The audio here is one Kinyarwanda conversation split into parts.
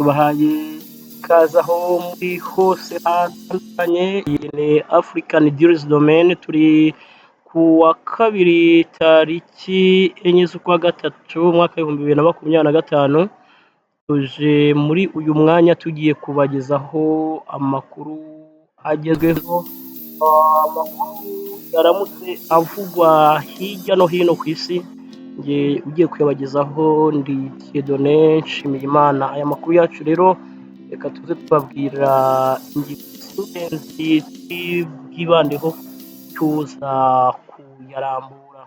tubahaye ikaze aho muri hose hatandukanye. Iyi ni African Deals Domain, turi ku wa kabiri tariki enye z'ukwa gatatu umwaka w'ibihumbi bibiri na makumyabiri na gatanu. Tuje muri uyu mwanya tugiye kubagezaho amakuru agezweho, amakuru yaramutse avugwa hirya no hino ku isi. Njye ugiye kuyabagezaho ndi Dieudonné Nshimiyimana. Aya makuru yacu rero reka tuze tubabwira ingingo z'ingenzi bwibandeho tuza kuyarambura.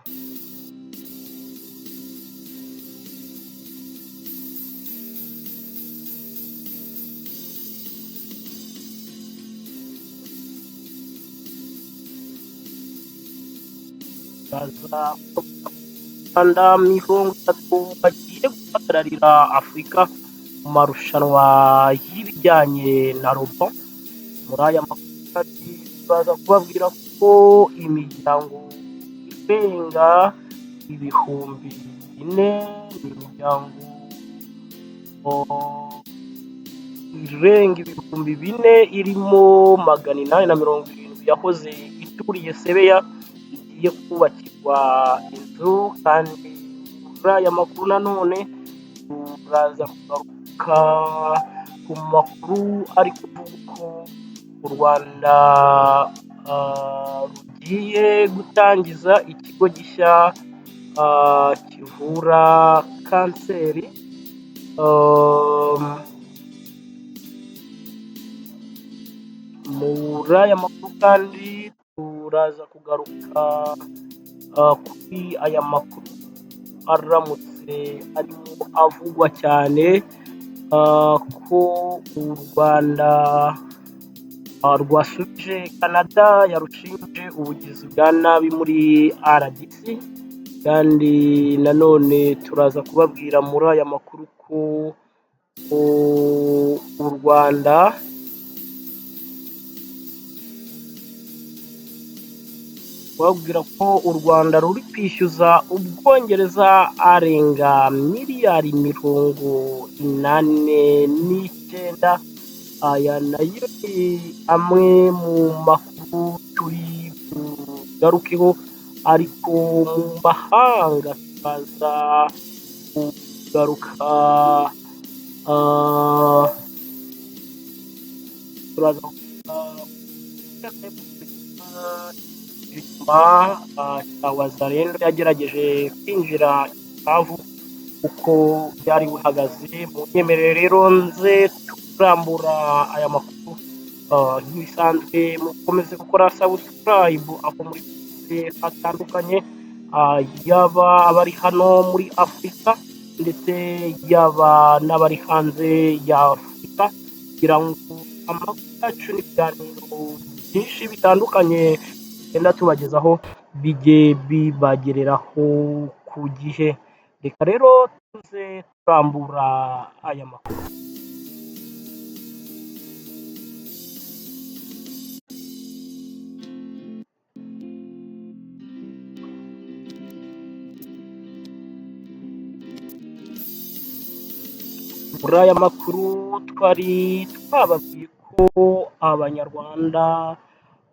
Rwanda mirongo itatu bagiye guhagararira Afurika mu marushanwa y'ibijyanye na robo. Muri aya makuru turaza kubabwira ko imiryango irenga ibihumbi bine, imiryango irenga ibihumbi bine irimo 870 yahoze ituriye Sebeya igiye kubakirwa inzu. Kandi muri aya makuru nanone turaza kugaruka ku makuru ari kuvuga ko u Rwanda rugiye gutangiza ikigo gishya kivura kanseri. Muri aya makuru kandi turaza kugaruka kuri aya makuru aramutse arimo avugwa cyane, ko u Rwanda rwasubije Canada yarushinje ubugizi bwa nabi muri RDC. Kandi nanone turaza kubabwira muri aya makuru ko u Rwanda babwira ko u Rwanda ruri kwishyuza Ubwongereza arenga miliyari 89. Aya nayo ni amwe mu makuru turi bugarukeho, ariko mu mahanga turaza kugaruka cya Wazalendo yagerageje kwinjira Bukavu uko byari buhagaze. Mu nyemerere rero nze turambura aya makuru. Nk'ibisanzwe mukomeze gukora subscribe aho muri hatandukanye, yaba abari hano muri Afurika ndetse yaba n'abari hanze ya Afurika, kugira ngo amakuru yacu n'ibiganiro byinshi bitandukanye tugenda tubagezaho bijye bibagereraho ku gihe. Reka rero tuze turambura aya makuru. Muri aya makuru twari twababwiye ko abanyarwanda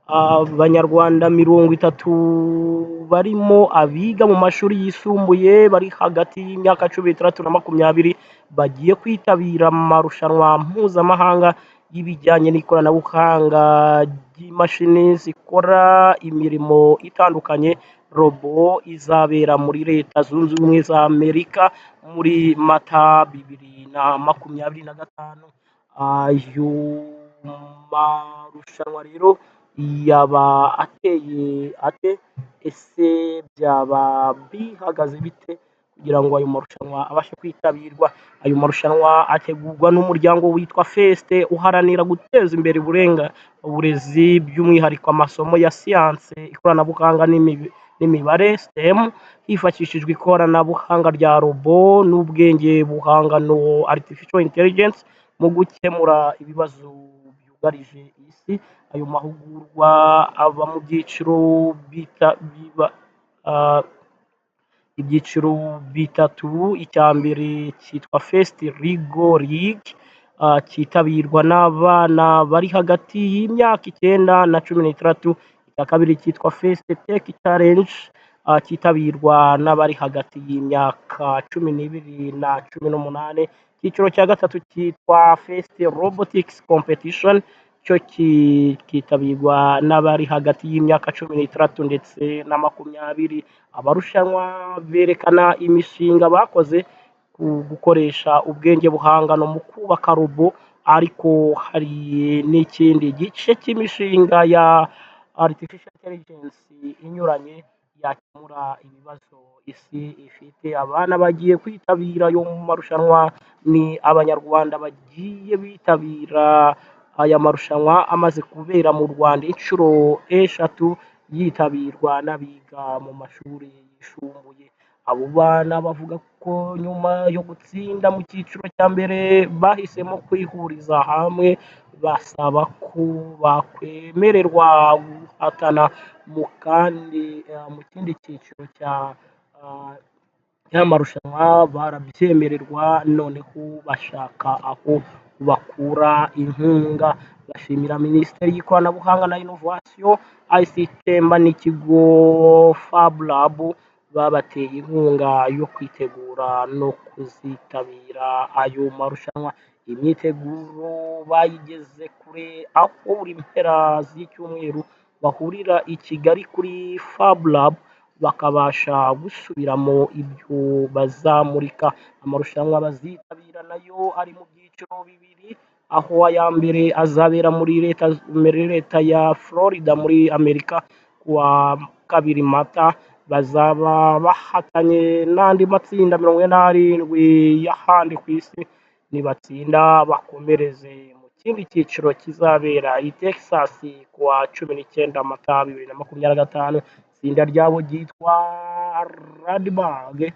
30 barimo abiga mu mashuri yisumbuye bari hagati y'imyaka 16 na 20 bagiye kwitabira amarushanwa mpuzamahanga y'ibijyanye n'ikoranabuhanga ry'imashini zikora imirimo itandukanye. Robo izabera muri Leta Zunze Ubumwe za Amerika muri Mata 2025. Ayo marushanwa rero yaba ateye ate? Ese byaba bihagaze bite kugira ngo ayo marushanwa abashe kwitabirwa? Ayo marushanwa ategurwa n'umuryango witwa FEST uharanira guteza imbere uburezi, by'umwihariko amasomo ya siyanse, ikoranabuhanga n'imibare STEM, hifashishijwe ikoranabuhanga rya robo n'ubwenge buhangano artificial intelligence mu gukemura ibibazo byugarije isi. Ayo mahugurwa aba mu byiciro bitatu. Icya mbere cyitwa FEST Legal League, cyitabirwa n'abana bari hagati y'imyaka 9 na 16. Icya kabiri cyitwa First Tech Challenge, cyitabirwa n'abari hagati y'imyaka 12 na 18. Icyiciro cya gatatu cyitwa First Robotics Competition, cyo kitabirwa n'abari hagati y'imyaka 16 ndetse na 20. Abarushanwa berekana imishinga bakoze ku gukoresha ubwenge buhangano mu kubaka robo, ariko hari n'ikindi gice cy'imishinga ya artificial intelligence inyuranye yakemura ibibazo isi ifite. Abana bagiye kwitabira ayo marushanwa ni abanyarwanda bagiye bitabira aya marushanwa amaze kubera mu Rwanda inshuro eshatu, yitabirwa n'abiga mu mashuri yisumbuye. Abo bana bavuga ko nyuma yo gutsinda mu cyiciro cya mbere bahisemo kwihuriza hamwe, basaba ko bakwemererwa guhatana mu kindi cyiciro cy'amarushanwa. Barabyemererwa, noneho bashaka aho bakura inkunga. Bashimira Minisiteri y'Ikoranabuhanga na Inovasiyo ICT n'ikigo Fab Lab babateye inkunga yo kwitegura no kuzitabira ayo marushanwa. Imyiteguro bayigeze kure, aho buri mpera z'icyumweru bahurira i Kigali kuri Fab Lab bakabasha gusubiramo ibyo bazamurika. Amarushanwa bazitabira nayo ari mu byiciro bibiri, aho aya mbere azabera muri leta ya Florida muri Amerika kuwa 2 Mata. Bazaba bahatanye n'andi matsinda 47 y'ahandi ku isi. Nibatsinda bakomereze mu kindi cyiciro kizabera i Texas kuwa 19 Mata 2025. Itsinda ryabo ryitwa Radberg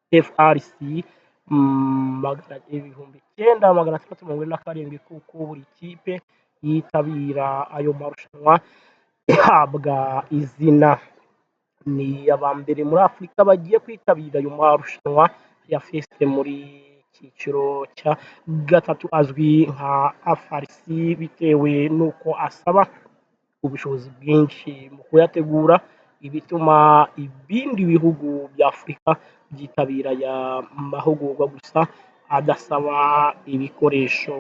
FRC 9647, kuko buri kipe yitabira ayo marushanwa ihabwa izina. Ni abambere muri Afurika bagiye kwitabira ayo marushanwa ya First muri cyiciro cya gatatu, azwi nka FRC bitewe n'uko asaba ubushobozi bwinshi mu kuyategura, ibituma ibindi bihugu bya Afurika byitabira aya mahugurwa gusa adasaba ibikoresho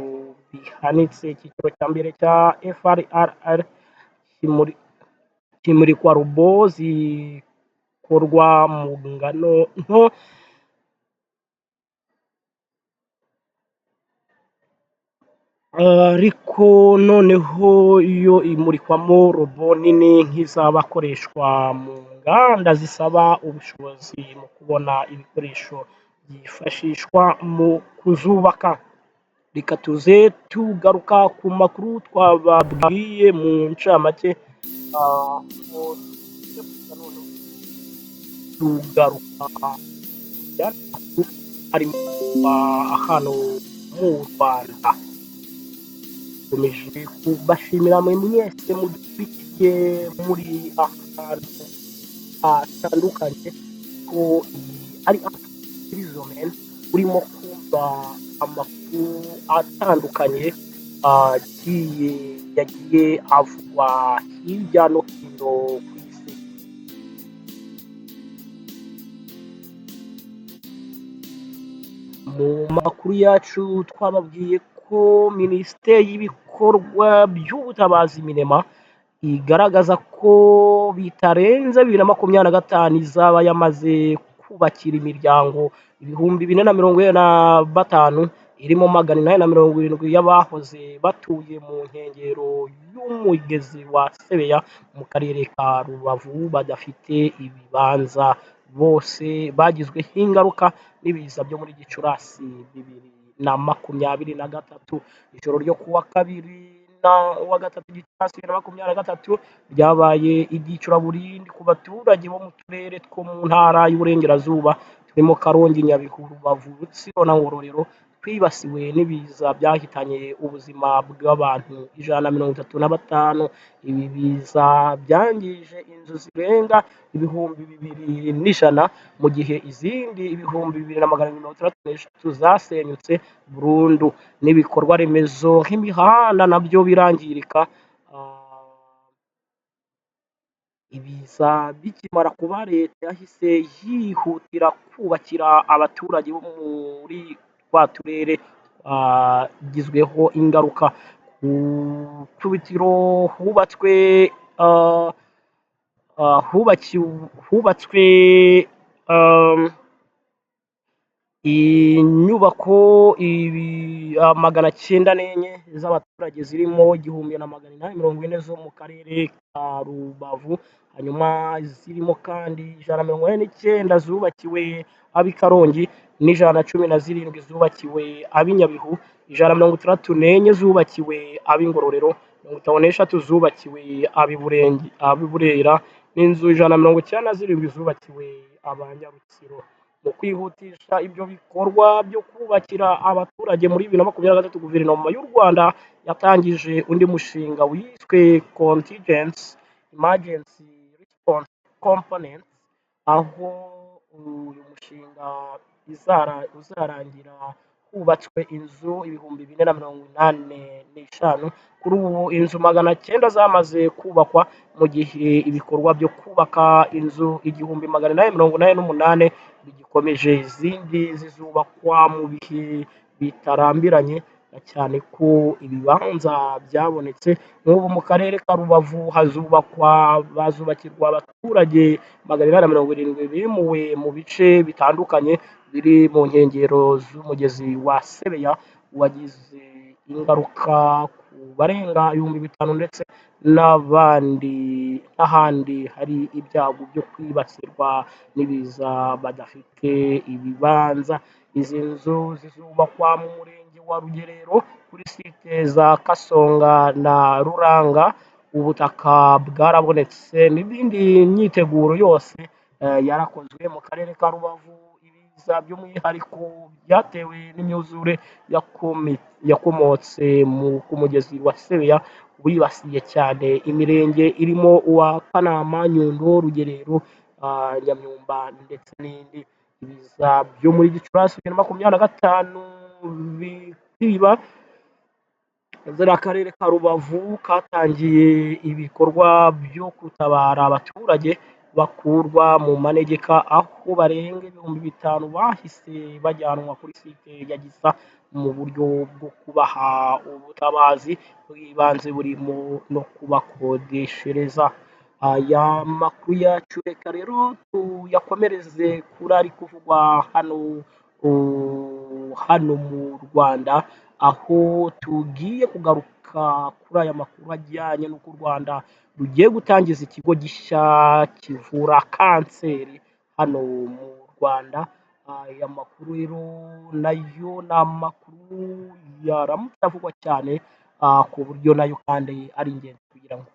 bihanitse. Icyiciro cya mbere cya FRR kimurikwa robo zikorwa mu ngano nto, ariko noneho iyo imurikwamo robo nini nk'izabakoreshwa mu nganda zisaba ubushobozi mu kubona ibikoresho byifashishwa mu kuzubaka. Reka tuze tugaruka ku makuru twababwiye mu ncamake, tugaruka harimo hano mu Rwanda. Dukomeje kubashimira mwe mwese mudukurikiye muri ahantu hatandukanye, ko ari Zomene urimo kumva amakuru atandukanye yagiye avugwa hirya no hino ku isi. Mu makuru yacu twababwiye ko Minisiteri y'ibikorwa by'ubutabazi Minema igaragaza ko bitarenze 2025 izaba yamaze kubakira imiryango 445 irimo 870 y'abahoze batuye mu nkengero y'umugezi wa Sebeya mu karere ka Rubavu badafite ibibanza. Bose bagizweho ingaruka n'ibiza byo muri Gicurasi 2023. Ijoro ryo kuwa 2 na wa gatatu Gicurasi 2023 ryabaye igicuraburindi ku baturage bo mu turere two mu ntara y'Uburengerazuba turimo Karongi, Nyabihu, Rubavu, Rutsiro na Ngororero, twibasiwe n'ibiza byahitanye ubuzima bw'abantu 135. Ibi biza byangije inzu zirenga ibihumbi 2,100, mu gihe izindi ibihumbi 2,263 zasenyutse burundu, n'ibikorwa remezo nk'imihanda nabyo birangirika. Ibiza bikimara kuba, leta yahise yihutira kubakira abaturage bo muri twa turere twagizweho ingaruka. Ku ikubitiro hubatswe inyubako 904 z'abaturage, zirimo 1,840 zo mu karere ka Rubavu, hanyuma zirimo kandi 149 zubakiwe ab'i Karongi, n'117 zubakiwe ab'i Nyabihu, 164 zubakiwe ab'i Ngororero, 53 zubakiwe ab'i Burera, n'inzu 197 zubakiwe aba Nyarutsiro. Mu kwihutisha ibyo bikorwa byo kubakira abaturage muri 2023, guverinoma y'u Rwanda yatangije undi mushinga wiswe Contingent Emergency Response Component, aho uyu mushinga uzarangira hubatswe inzu 485. Kuri ubu inzu 900 zamaze kubakwa, mu gihe ibikorwa byo kubaka inzu 1,888 bigikomeje. Izindi zizubakwa mu bihe bitarambiranye, cyane ko ibibanza byabonetse. Nk'ubu mu karere ka Rubavu bazubakirwa abaturage 870 bimuwe mu bice bitandukanye biri mu nkengero z'umugezi wa Sebeya, wagize ingaruka ku barenga 5,000, ndetse n'ahandi hari ibyago byo kwibasirwa n'ibiza badafite ibibanza. Izi nzu zizubakwa mu murenge wa Rugerero kuri site za Kasonga na Ruranga. Ubutaka bwarabonetse n'ibindi myiteguro yose yarakozwe. Mu karere ka Rubavu, ibiza by'umwihariko byatewe n'imyuzure yakomotse ku mugezi wa Sebeya wibasiye cyane imirenge irimo uwa Kanama, Nyundo, Rugerero, Nyamyumba, ndetse n'indi. Ibiza byo muri Gicurasi 2025 biba akarere ka Rubavu katangiye ibikorwa byo gutabara abaturage bakurwa mu manegeka, aho barenga 5,000 bahise bajyanwa kuri site ya Gisa mu buryo bwo kubaha ubutabazi bw'ibanze burimo no kubakodeshereza. Aya makuru yacu reka rero tuyakomereze kuri ari kuvugwa hano mu Rwanda, aho tugiye kugaruka kuri aya makuru ajyanye n'uko u Rwanda rugiye gutangiza ikigo gishya kivura kanseri hano mu Rwanda. Aya makuru rero nayo ni amakuru yaramutse avugwa cyane, ku buryo nayo kandi ari ingenzi kugira ngo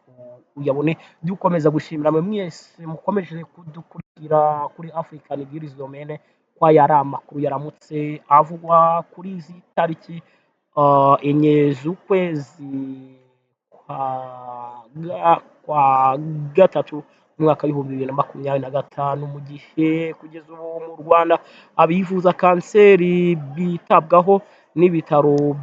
uyabone. Dukomeza gushimira mwe mwese mukomeje kudukurikira kuri African News Domaine, ko aya ari amakuru yaramutse avugwa kuri izi tariki 4 z'ukwezi kwa gatatu umwaka w'2025, mu gihe kugeza ubu mu Rwanda abivuza kanseri bitabwaho n'ibitaro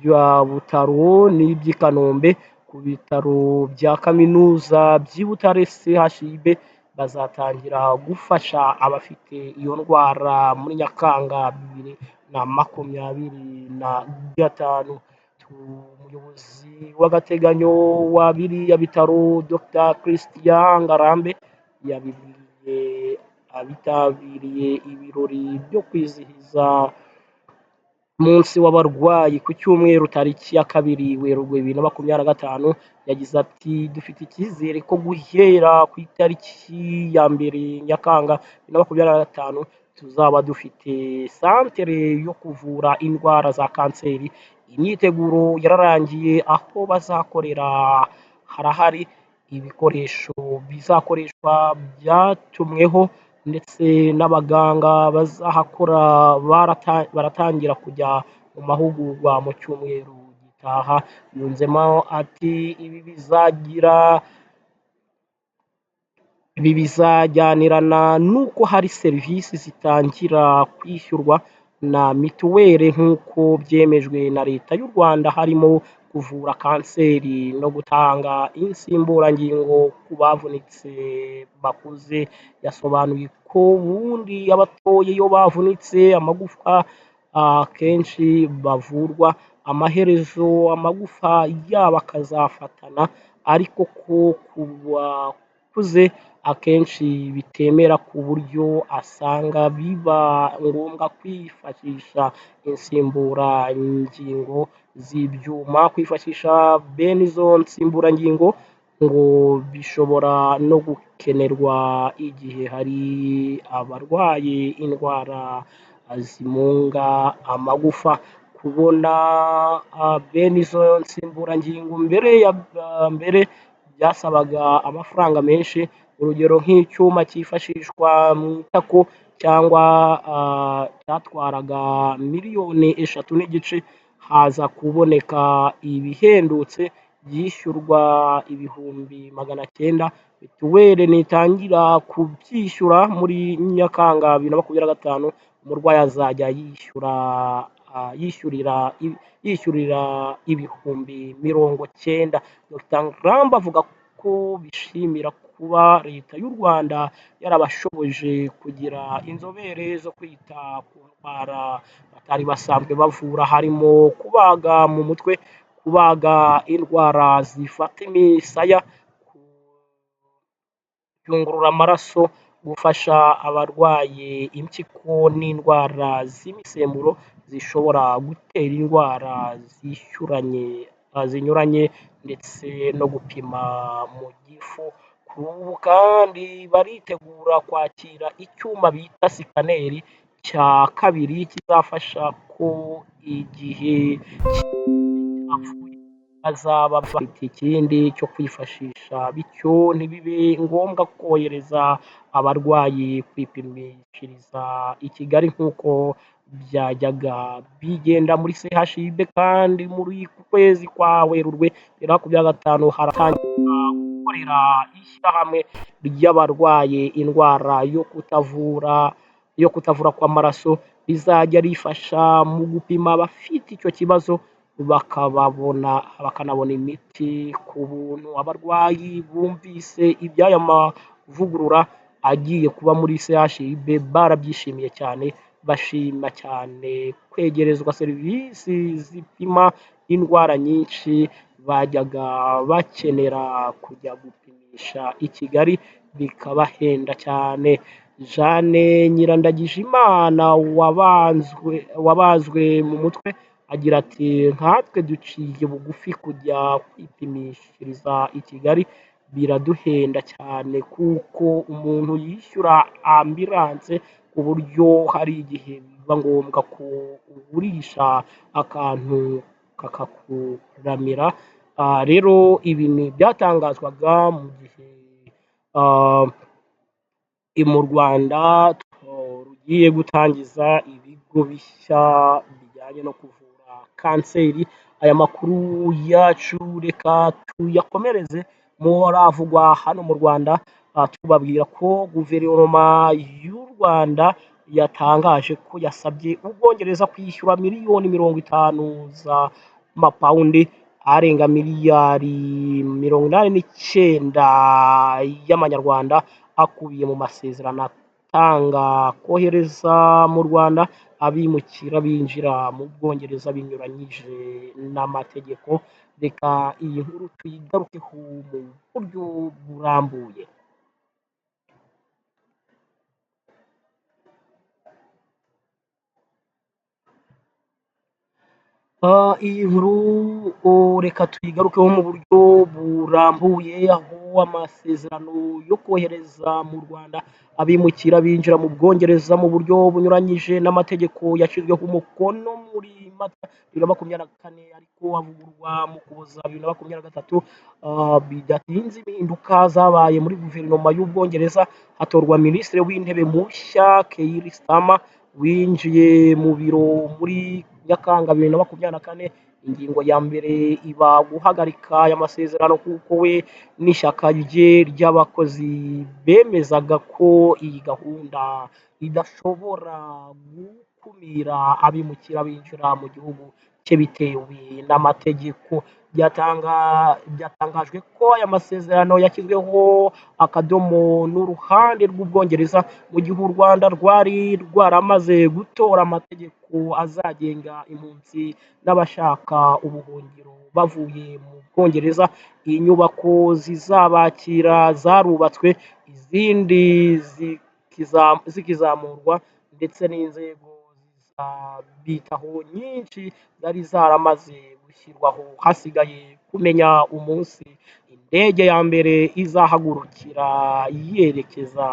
bya Butaro n'iby'i Kanombe. Ku bitaro bya kaminuza by'i Butare CHUB bazatangira gufasha abafite iyo ndwara muri Nyakanga 2025. Umuyobozi w'agateganyo wa biriya bitaro Dr Christian Ngarambe yabibwiye abitabiriye ibirori byo kwizihiza umunsi w'abarwayi ku cyumweru tariki ya 2 Werurwe 2025. Yagize ati dufite icyizere ko guhera ku itariki ya 1 Nyakanga 2025 tuzaba dufite santere yo kuvura indwara za kanseri. Imyiteguro yararangiye, aho bazakorera harahari ibikoresho bizakoreshwa byatumweho ndetse n'abaganga bazahakora baratangira kujya mu mahugurwa mu cyumweru gitaha. Yunzemo ati ibi bizajyanirana n'uko hari serivisi zitangira kwishyurwa na mituweli nk'uko byemejwe na Leta y'u Rwanda, harimo kuvura kanseri no gutanga insimburangingo ku bavunitse bakuze. Yasobanuye ko ubundi abatoye iyo bavunitse amagufwa akenshi bavurwa amaherezo amagufa yabo akazafatana, ariko ko ku bakuze akenshi bitemera ku buryo asanga biba ngombwa kwifashisha insimburangingo z'ibyuma. Kwifashisha bene izo nsimburangingo ngo bishobora no gukenerwa igihe hari abarwaye indwara zimunga amagufa. Kubona bene izo nsimburangingo mbere byasabaga amafaranga menshi, urugero nk'icyuma cyifashishwa mu itako cyangwa cyatwaraga Miliyoni 3 n'igice, haza kuboneka ibihendutse byishyurwa ibihumbi 900. Mituweli nitangira kubyishyura muri Nyakanga 2025, umurwayi azajya yishyurira ibihumbi 90. Dr Ngaramba avuga ko bishimira kuba Leta y'u Rwanda yarabashoboje kugira inzobere zo kwita ku ndwara batari basanzwe bavura, harimo kubaga mu mutwe, kubaga indwara zifata imisaya, kuyungurura amaraso, gufasha abarwaye impyiko n'indwara z'imisemburo zishobora gutera indwara zinyuranye, ndetse no gupima mu gifu. Ubu kandi baritegura kwakira icyuma bita sikaneri cya kabiri kizafasha ko igihe bazaba bafite ikindi cyo kwifashisha, bityo ntibibe ngombwa kohereza abarwayi kwipimishiriza i Kigali nk'uko byajyaga bigenda muri CHUB. Kandi muri kwezi kwa Werurwe 2025 haratangira gukorera ishyirahamwe ry'abarwaye indwara yo kutavura kw'amaraso, rizajya rifasha mu gupima abafite icyo kibazo bakanabona imiti ku buntu. Abarwayi bumvise iby'aya mavugurura agiye kuba muri CHUB barabyishimiye cyane, bashima cyane kwegerezwa serivisi zipima indwara nyinshi bajyaga bakenera kujya gupimisha i Kigali bikabahenda cyane. Jeanne Nyirandagijimana wabazwe mu mutwe agira ati nkatwe duciye bugufi kujya kwipimishiriza i Kigali biraduhenda cyane, kuko umuntu yishyura ambilanse ku buryo hari igihe biba ngombwa ko ugurisha akantu kakakuramira. Rero ibi ni byatangazwaga mu gihe mu Rwanda rugiye gutangiza ibigo bishya bijyanye no kuvura kanseri. Aya makuru yacu reka tuyakomereze muri avugwa hano mu Rwanda, tubabwira ko guverinoma y'u Rwanda yatangaje ko yasabye Ubwongereza kwishyura Miliyoni 50 z'amapawundi arenga Miliyari 89 y'amanyarwanda, akubiye mu masezerano atanga kohereza mu Rwanda abimukira binjira mu Bwongereza binyuranyije n'amategeko. Reka iyi nkuru tuyigarukeho mu buryo burambuye. Iyi nkuru reka tuyigarukeho mu buryo burambuye, aho amasezerano yo kohereza mu Rwanda abimukira binjira mu Bwongereza mu buryo bunyuranyije n'amategeko yashyizweho umukono muri Mata 2024, ariko avugururwa mu Ukuboza 2023. Bidatinze impinduka zabaye muri guverinoma y'Ubwongereza, hatorwa minisitiri w'intebe mushya Keir Starmer winjiye mu biro muri Nyakanga 2024. Ingingo ya mbere iba guhagarika aya masezerano kuko we n'ishyaka rye ry'abakozi bemezaga ko iyi gahunda idashobora gukumira abimukira binjira mu gihugu cye bitewe n'amategeko. Byatangajwe ko aya masezerano yashyizweho akadomo n'uruhande rw'Ubwongereza mu gihe u Rwanda rwari rwaramaze gutora amategeko azagenga impunzi n'abashaka ubuhungiro bavuye mu Bwongereza. Inyubako zizabakira zarubatswe, izindi zikizamurwa, ndetse n'inzego zizabitaho nyinshi zari zaramaze gushyirwaho. Hasigaye kumenya umunsi indege ya mbere izahagurukira yerekeza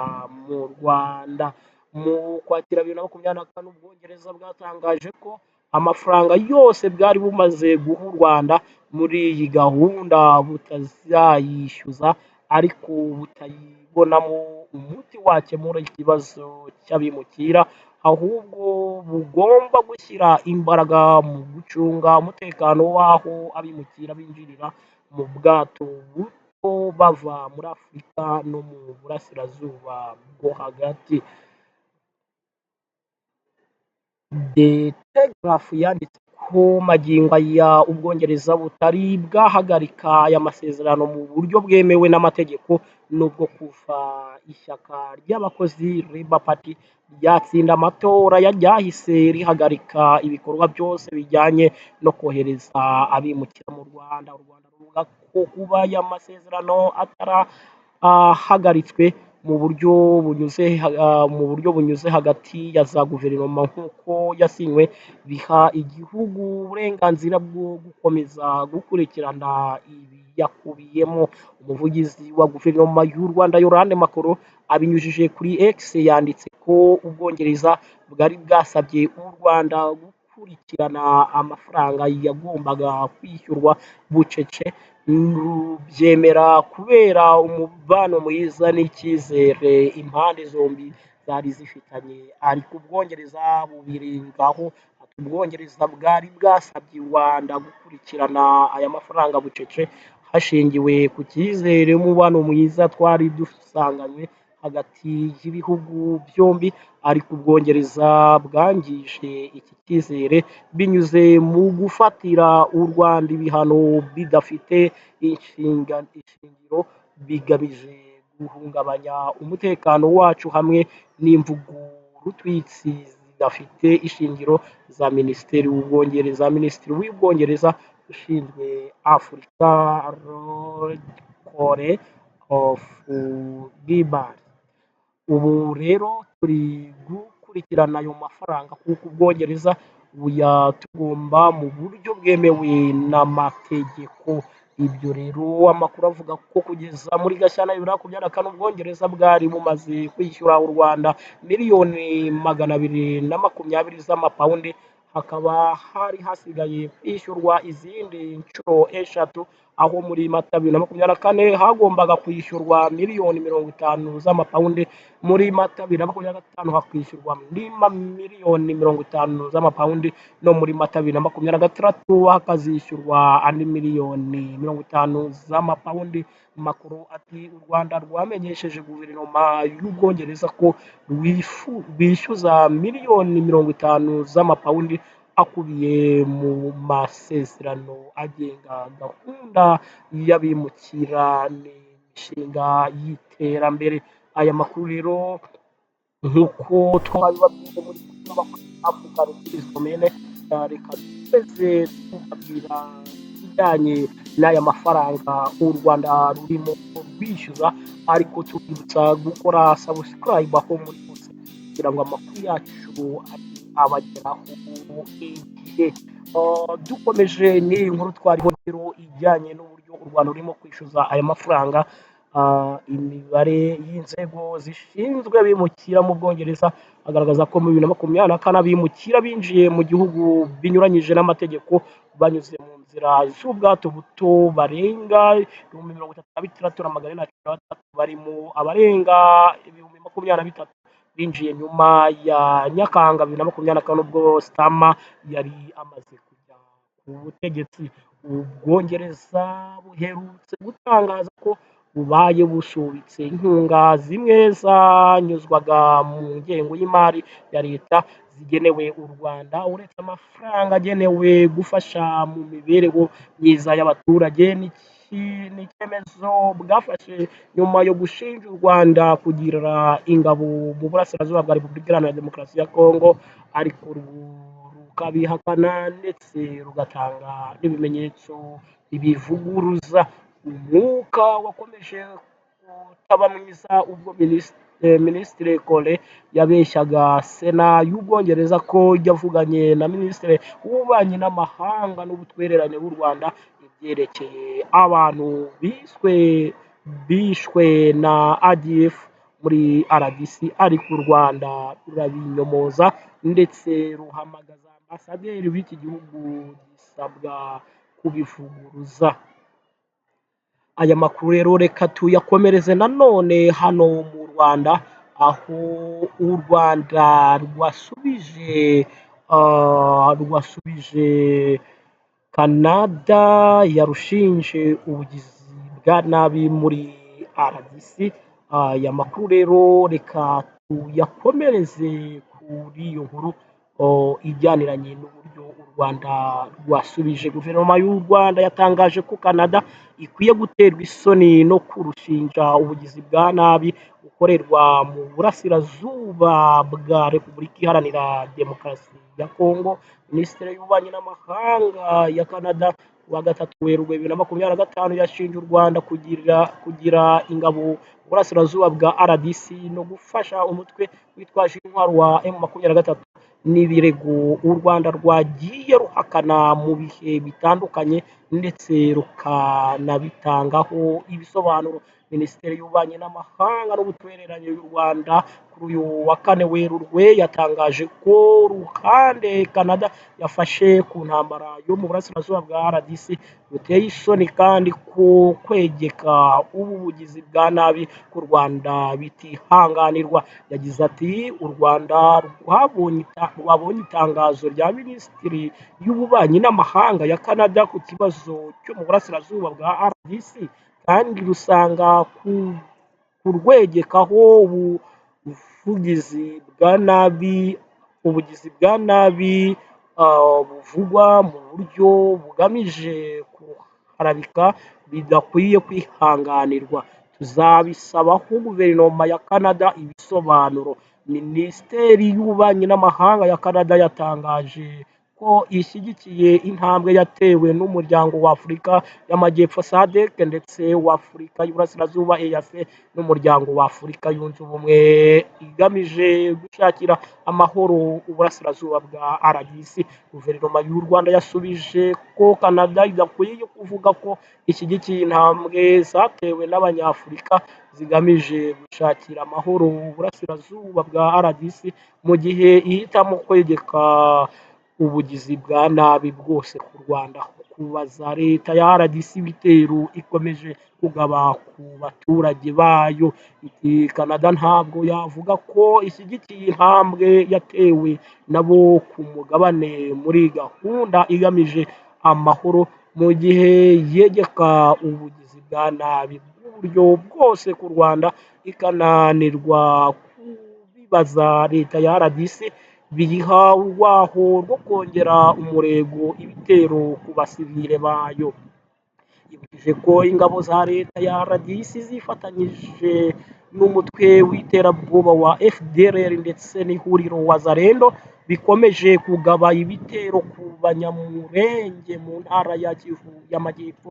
mu Rwanda. Mu Ukwakira 2024, Ubwongereza bwatangaje ko amafaranga yose bwari bumaze guha u Rwanda muri iyi gahunda butazayishyuza, ariko butayibonamo umuti wakemura ikibazo cy'abimukira, ahubwo bugomba gushyira imbaraga mu gucunga umutekano w'aho abimukira binjirira mu bwato buto bava muri Afurika no mu Burasirazuba bwo hagati. The Telegraph yanditse ko magingo aya Ubwongereza butari bwahagarika aya masezerano mu buryo bwemewe n'amategeko, nubwo kuva ishyaka ry'abakozi Labour Party ryatsinda amatora ryahise rihagarika ibikorwa byose bijyanye no kohereza abimukira mu Rwanda. U Rwanda ruvuga ko kuba aya masezerano atarahagaritswe mu buryo bunyuze hagati ya za guverinoma nk'uko yasinywe, biha igihugu uburenganzira bwo gukomeza gukurikirana ibiyakubiyemo. Umuvugizi wa guverinoma y'u Rwanda Yolande Makoro abinyujije kuri X yanditse ko Ubwongereza bwari bwasabye u Rwanda gukurikirana amafaranga yagombaga kwishyurwa bucece, rubyemera kubera umubano mwiza n'icyizere impande zombi zari zifitanye. Ariko Ubwongereza bubirengaho, ati Ubwongereza bwari bwasabye u Rwanda gukurikirana aya mafaranga bucece hashingiwe ku cyizere n'umubano mwiza twari dusanganywe hagati y'ibihugu byombi, ariko Ubwongereza bwangije iki cyizere binyuze mu gufatira u Rwanda ibihano bidafite ishingiro bigamije guhungabanya umutekano wacu, hamwe n'imvugo rutwitsi zidafite ishingiro za Minisitiri w'Ubwongereza ushinzwe Afurika Lord Kore of Gilbert. Ubu rero turi gukurikirana ayo mafaranga kuko Ubwongereza buyatugomba mu buryo bwemewe n'amategeko. Ibyo rero amakuru avuga ko kugeza muri Gashyantare 2024 Ubwongereza bwari bumaze kwishyura u Rwanda miliyoni 220 z'amapawundi, hakaba hari hasigaye kwishyurwa izindi nshuro eshatu, aho muri Mata 2024 hagombaga kwishyurwa miliyoni 50 z'amapawundi, muri Mata 2025 hakishyurwa miliyoni 50 z'amapawundi, no muri Mata 2026 hakazishyurwa andi miliyoni 50 z'amapawundi. Makuru ati u Rwanda rwamenyesheje guverinoma y'Ubwongereza ko rwishyuza miliyoni 50 z'amapawundi akubiye mu masezerano agenga gahunda y'abimukira n'imishinga y'iterambere. Aya makuru rero nk'uko twabibabwiye muri African News Domaine, reka twese tubabwira ibijyanye n'aya mafaranga u Rwanda rurimo rwishyuza, ariko tubibutsa gukora subscribe aho muri hose kugira ngo amakuru yacu abageraho igihe. Dukomeje n'iyi nkuru twariho rero ijyanye n'uburyo u Rwanda rurimo kwishyuza aya mafaranga, imibare y'inzego zishinzwe abimukira mu Bwongereza agaragaza ko mu 2024 abimukira binjiye mu gihugu binyuranyije n'amategeko banyuze mu nzira z'ubwato buto barenga 36,413, barimo abarenga 23,000 binjiye nyuma ya Nyakanga 2024 ubwo Starmer yari amaze kujya ku butegetsi. Ubwongereza buherutse gutangaza ko bubaye busubitse inkunga zimwe zanyuzwaga mu ngengo y'imari ya leta zigenewe u Rwanda, uretse amafaranga agenewe gufasha mu mibereho myiza y'abaturage. Ni icyemezo bwafashe nyuma yo gushinja u Rwanda kugira ingabo mu burasirazuba bwa Repubulika Iharanira Demokarasi ya Kongo, ariko rukabihakana ndetse rugatanga n'ibimenyetso bibivuguruza. Umwuka wakomeje kutaba mwiza ubwo Minisitiri Kole yabeshyaga Sena y'Ubwongereza ko yavuganye na Minisitiri w'Ububanyi n'Amahanga n'Ubutwererane w'u Rwanda ibyerekeye abantu bishwe na ADF muri RDC, ariko u Rwanda rurabinyomoza ndetse ruhamagaza ambasaderi w'iki gihugu gisabwa kubivuguruza. Aya makuru rero reka tuyakomereze nanone hano mu Rwanda, aho u Rwanda rwasubije Canada yarushinje ubugizi bwa nabi muri RDC. Aya makuru rero reka tuyakomereze kuri iyo nkuru ijyaniranye n'uburyo u Rwanda rwasubije. Guverinoma y'u Rwanda yatangaje ko Canada ikwiye guterwa isoni no kurushinja ubugizi bwa nabi bukorerwa mu burasirazuba bwa Repubulika Iharanira Demokarasi ya Kongo. Minisiteri y'Ububanyi n'Amahanga ya Canada kuwa 3 Werurwe 2025 yashinje u Rwanda kugira ingabo mu burasirazuba bwa RDC no gufasha umutwe witwaje intwaro wa M23. N'ibirego u Rwanda rwagiye ruhakana mu bihe bitandukanye ndetse rukanabitangaho ibisobanuro. Minisiteri y'Ububanyi n'Amahanga n'Ubutwererane y'u Rwanda kuri uyu wa 4 Werurwe yatangaje ko ruhande Canada yafashe ku ntambara yo mu burasirazuba bwa RDC ruteye isoni kandi ko kwegeka ubu bugizi bwa nabi ku Rwanda bitihanganirwa. Yagize ati u Rwanda rwabonye itangazo rya Minisiteri y'Ububanyi n'Amahanga ya Canada ku kibazo cyo mu burasirazuba bwa RDC kandi rusanga kurwegekaho ubugizi bwa nabi buvugwa mu buryo bugamije kuharabika bidakwiye kwihanganirwa. Tuzabisabaho guverinoma ya Canada ibisobanuro. Minisiteri y'Ububanyi n'Amahanga ya Canada yatangaje ko ishyigikiye intambwe yatewe n'Umuryango wa Afurika y'Amajyepfo SADC ndetse w'Afurika y'Uburasirazuba EAC n'Umuryango wa Afurika Yunze Ubumwe igamije gushakira amahoro uburasirazuba bwa RDC. Guverinoma y'u Rwanda yasubije ko Canada idakwiye kuvuga ko ishyigikiye intambwe zatewe n'Abanyafurika zigamije gushakira amahoro uburasirazuba bwa RDC mu gihe ihitamo kwegeka ubugizi bwa nabi bwose ku Rwanda. Kubaza leta ya RDC ibitero ikomeje kugaba ku baturage bayo. Canada ntabwo yavuga ko ishyigikiye intambwe yatewe nabo ku mugabane muri gahunda igamije amahoro, mu gihe yegeka ubugizi bwa nabi bw'uburyo bwose ku Rwanda ikananirwa kubibaza leta ya RDC biyiha urwaho rwo kongera umurego ibitero ku basivile bayo. Yibukije ko ingabo za leta ya RDC zifatanyije n'umutwe w'iterabwoba wa FDLR ndetse n'ihuriro Wazalendo bikomeje kugaba ibitero ku Banyamulenge mu ntara ya Kivu y'Amajyepfo,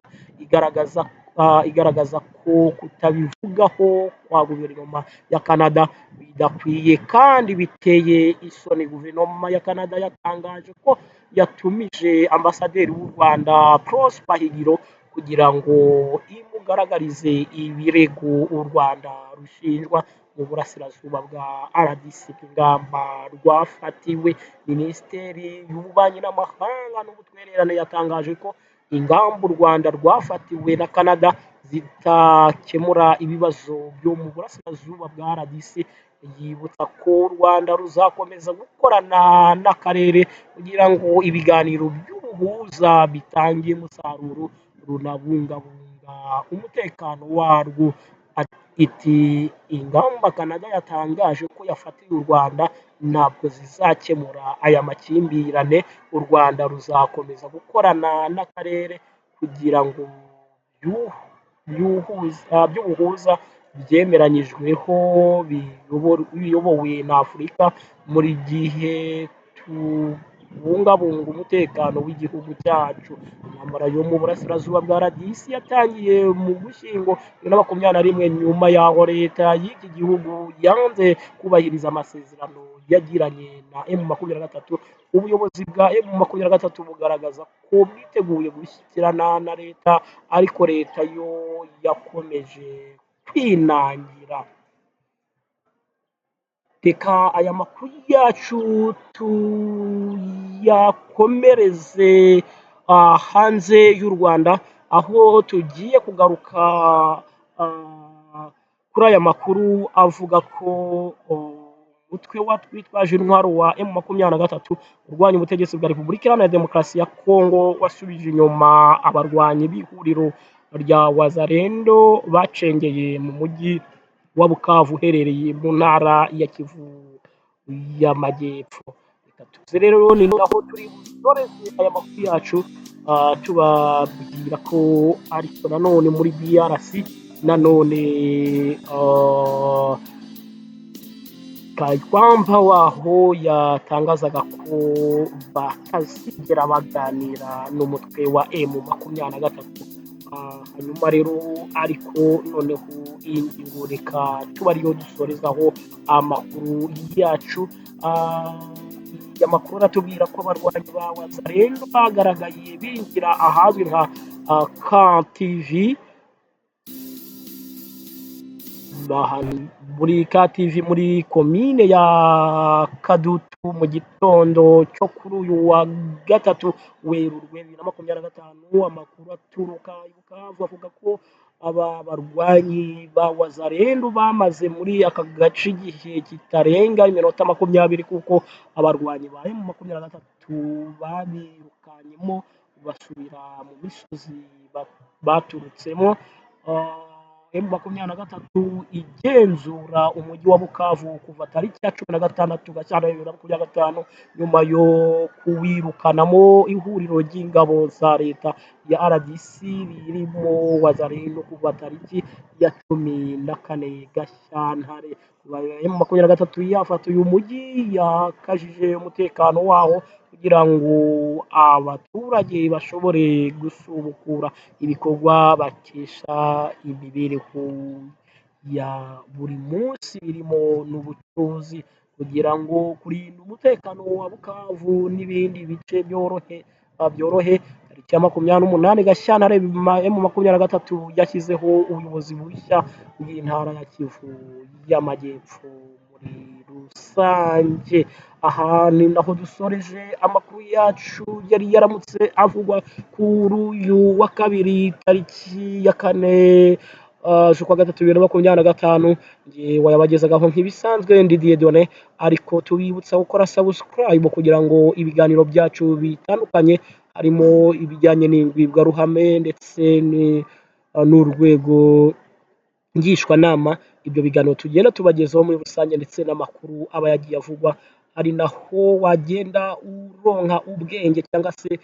igaragaza ko kutabivugaho kwa guverinoma ya Canada bidakwiye kandi biteye isoni. Guverinoma ya Canada yatangaje ko yatumije ambasaderi w'u Rwanda Prosper Higiro kugira ngo imugaragarize ibirego u Rwanda rushinjwa mu burasirazuba bwa RDC. Ingamba rwafatiwe. Minisiteri y'ububanyi n'amahanga n'ubutwererane yatangaje ko ingamba u Rwanda rwafatiwe na Canada zitakemura ibibazo byo mu burasirazuba bwa RDC. Yibutsa ko u Rwanda ruzakomeza gukorana n'akarere kugira ngo ibiganiro by'ubuhuza bitange umusaruro runabungabunga umutekano warwo. Iti ingamba Canada yatangaje ko yafatiye u Rwanda ntabwo zizakemura aya makimbirane. U Rwanda ruzakomeza gukorana n'akarere kugira ngo by'ubuhuza byemeranyijweho biyobowe na Afurika muri gihe tubungabunga umutekano w'igihugu cyacu. Intambara yo mu burasirazuba bwa RDC yatangiye mu Ugushyingo 2021 nyuma y'aho leta y'iki gihugu yanze kubahiriza amasezerano yagiranye na M23. Ubuyobozi bwa M23 bugaragaza ko bwiteguye gushyikirana na leta ariko leta yo yakomeje kwinangira. Reka aya makuru yacu tuyakomereze hanze y'u Rwanda, aho tugiye kugaruka kuri aya makuru avuga ko umutwe witwaje intwaro wa M23 urwanya ubutegetsi bwa Repubulika Iharanira Demokarasi ya Kongo wasubije inyuma abarwanyi b'ihuriro rya Wazalendo bacengeye mu mujyi wa Bukavu uherereye mu ntara ya Kivu y'Amajyepfo. Reka tuze rero ni naho turi busoreze aya makuru yacu tubabwira ko ariko nanone muri DRC nanone Kayibanda waho yatangazaga ko batazigera baganira n'umutwe wa M23. Hanyuma rero ariko noneho iyi ngingo reka tuba ariyo dusorezaho amakuru yacu. Amakuru atubwira ko abarwanyi ba Wazalendo bagaragaye binjira ahazwi nka KTV muri KTV muri komine ya Kadutu mu gitondo cyo kuri uyu wa gatatu Werurwe 2025. Amakuru aturuka i Bukavu avuga ko aba barwanyi ba Wazalendo bamaze muri aka gace igihe kitarenga iminota 20 kuko abarwanyi ba M23 babirukanyemo basubira mu misozi baturutsemo. M23 igenzura umujyi wa Bukavu kuva tariki ya 16 Gashyantare 2025 nyuma yo kuwirukanamo ihuriro ry'ingabo za leta ya RDC birimo Wazalendo kuva tariki ya 14 Gashyantare. M23 yafata uyu mujyi yakajije umutekano waho kugira ngo abaturage bashobore gusubukura ibikorwa bakesha imibereho ya buri munsi birimo n'ubucuruzi kugira ngo kurinda umutekano wa Bukavu n'ibindi bice byorohe. Tariki ya 28 Gashyantare M23 yashyizeho ubuyobozi bushya bw'intara ya Kivu y'Amajyepfo muri rusange. Aha ni naho dusoreje amakuru yacu yari yaramutse avugwa kuri uyu wa kabiri tariki ya 4 z'ukwa gatatu 2025. Wayabagezagaho nk'ibisanzwe ndi Dieudonné, ariko tubibutsa gukora subscribe kugira ngo ibiganiro byacu bitandukanye harimo ibijyanye n'imbwirwaruhame ndetse n'urwego ngishwanama, ibyo biganiro tugenda tubagezaho muri rusange ndetse n'amakuru aba yagiye avugwa, ari naho wagenda uronka ubwenge cyangwa se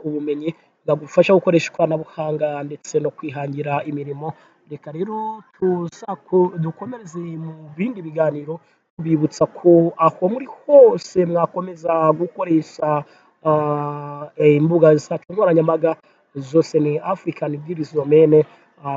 ubumenyi bwagufasha gukoresha ikoranabuhanga ndetse no kwihangira imirimo. Reka rero dukomereze mu bindi biganiro tubibutsa ko aho muri hose mwakomeza gukoresha imbuga zacu nkoranyambaga zose ni African Digital Domain.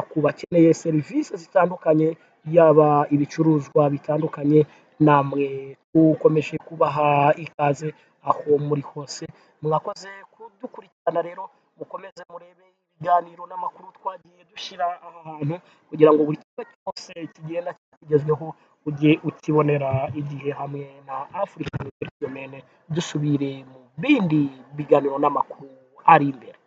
ku bakeneye serivisi zitandukanye, yaba ibicuruzwa bitandukanye, namwe dukomeje kubaha ikaze aho muri hose. Mwakoze kudukurikirana rero, mukomeze murebe ibiganiro n'amakuru twagiye dushyira aha hantu kugira ngo buri kimwe cyose kigenda kigezweho ujye ukibonera igihe, hamwe na African Domaine. Dusubire mu bindi biganiro n'amakuru ari imbere.